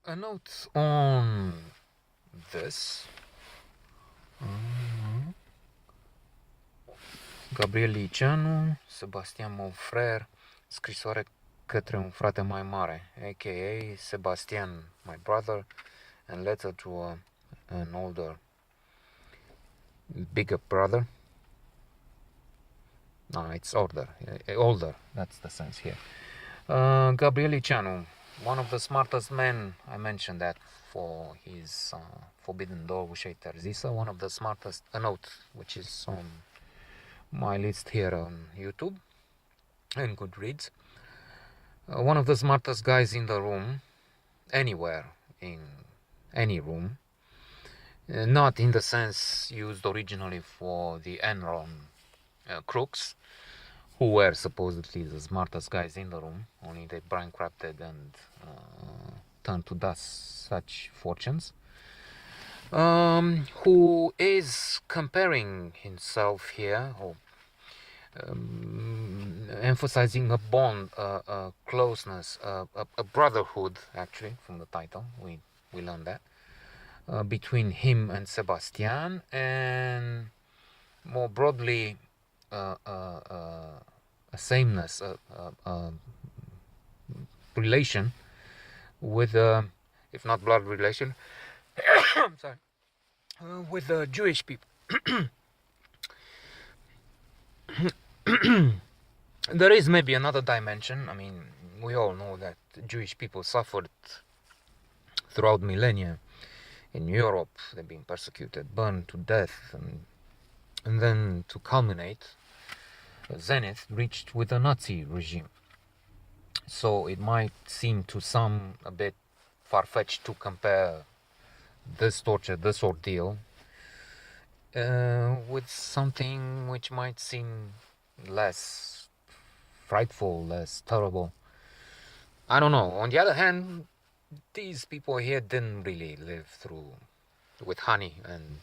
A note on this. Gabriel Liiceanu, Sebastian Mon Frere, Scrisoare Catre un frate mai mare, aka Sebastian, my brother, and letter to an bigger brother. No, it's older, that's the sense here. Gabriel Liiceanu, one of the smartest men, I mentioned that for his Forbidden Door Ușa Interzisă, one of the smartest, a note which is on my list here on YouTube and Goodreads. One of the smartest guys in the room, anywhere, in any room, not in the sense used originally for the Enron crooks, who were supposedly the smartest guys in the room, only they bankrupted and turned to dust such fortunes. Who is comparing himself here, or emphasizing a bond, a closeness, a brotherhood, actually, from the title. We learned that. Between him and Sebastian, and more broadly, a sameness, a relation with, if not blood relation, I'm sorry, with Jewish people. There is maybe another dimension. I mean, we all know that Jewish people suffered throughout millennia in Europe. They've been persecuted, burned to death, and then to culminate, a zenith reached with the Nazi regime. So it might seem to some a bit far-fetched to compare this torture, this ordeal, with something which might seem less frightful, less terrible. I don't know. On the other hand, these people here didn't really live through with honey and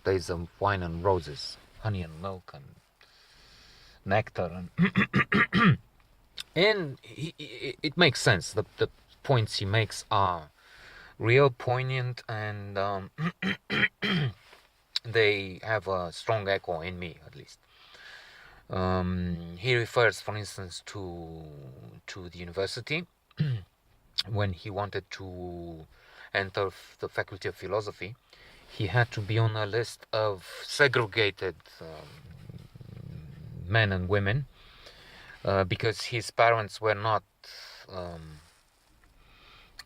days of wine and roses, honey and milk and nectar, and it makes sense. The points he makes are real, poignant, and they have a strong echo in me, at least. He refers, for instance, to the university when he wanted to enter the Faculty of Philosophy. He had to be on a list of segregated men and women because his parents were not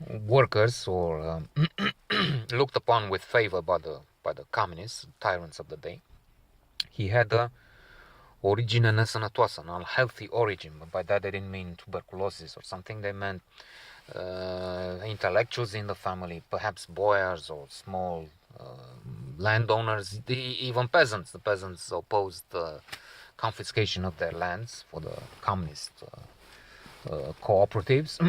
workers or looked upon with favor by the communists, tyrants of the day. He had a origine nesănătoasă, an unhealthy origin, but by that they didn't mean tuberculosis or something. They meant intellectuals in the family, perhaps boyars or small landowners, even peasants. The peasants opposed the confiscation of their lands for the communist cooperatives.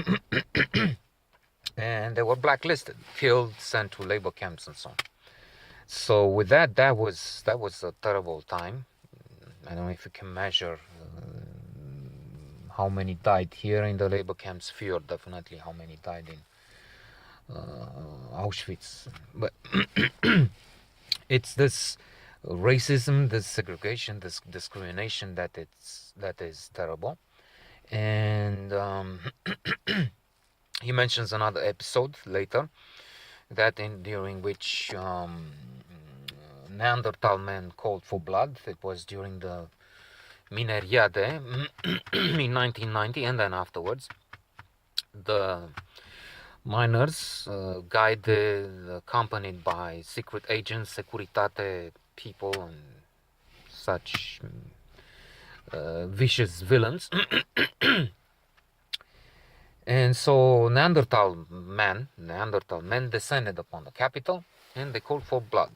And they were blacklisted, killed, sent to labor camps, and so on. So with that was a terrible time. I don't know if you can measure how many died here in the labor camps. Fewer, definitely. How many died in Auschwitz? But it's this racism, this segregation, this discrimination that is terrible. And he mentions another episode later, during which Neanderthal men called for blood. It was during the Mineriade in 1990, and then afterwards. The miners, guided, accompanied by secret agents, Securitate people, and such vicious villains. And so Neanderthal men descended upon the capital, and they called for blood.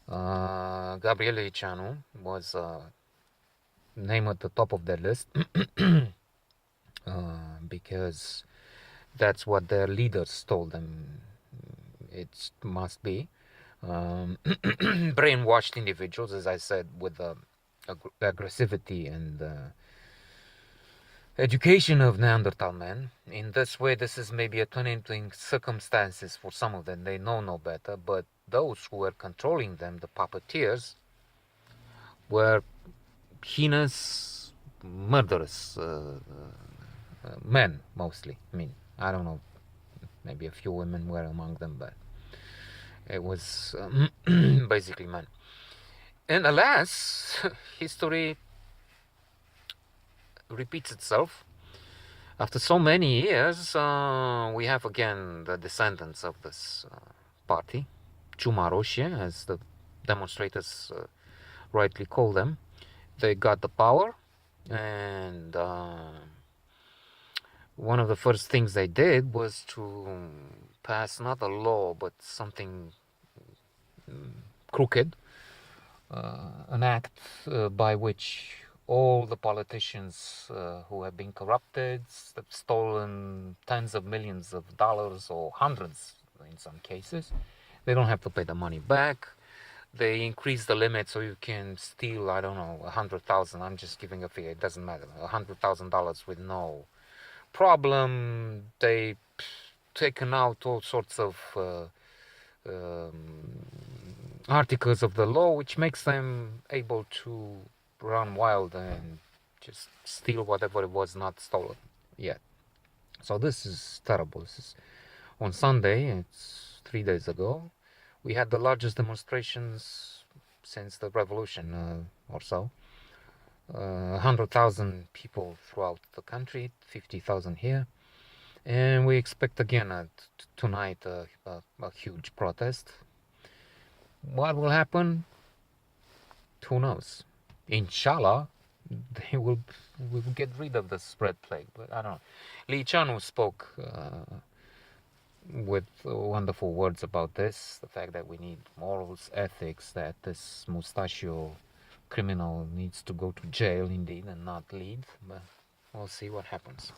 Gabriel Liiceanu was named at the top of their list because that's what their leaders told them it must be. Brainwashed individuals, as I said, with aggressivity and education of Neanderthal men. In this way, this is maybe attenuating circumstances for some of them. They know no better, but those who were controlling them, the puppeteers, were heinous, murderous men, mostly. I mean, I don't know, maybe a few women were among them, but it was basically men. And alas, history repeats itself. After so many years, we have again the descendants of this party, Ciuma as the demonstrators rightly call them. They got the power, and one of the first things they did was to pass not a law, but something crooked, an act by which all the politicians who have been corrupted, have stolen tens of millions of dollars or hundreds in some cases, they don't have to pay the money back. They increase the limit so you can steal, I don't know, 100,000. I'm just giving a figure. It doesn't matter. $100,000 with no problem. They taken out all sorts of articles of the law, which makes them able to run wild and just steal whatever was not stolen yet. So this is terrible. This is on Sunday. It's 3 days ago. We had the largest demonstrations since the revolution or so. 100,000 people throughout the country, 50,000 here. And we expect again tonight a huge protest. What will happen? Who knows? Inshallah, we will get rid of the spread plague. But I don't know. Liiceanu spoke with wonderful words about this. The fact that we need morals, ethics, that this mustachio criminal needs to go to jail indeed and not lead. But we'll see what happens.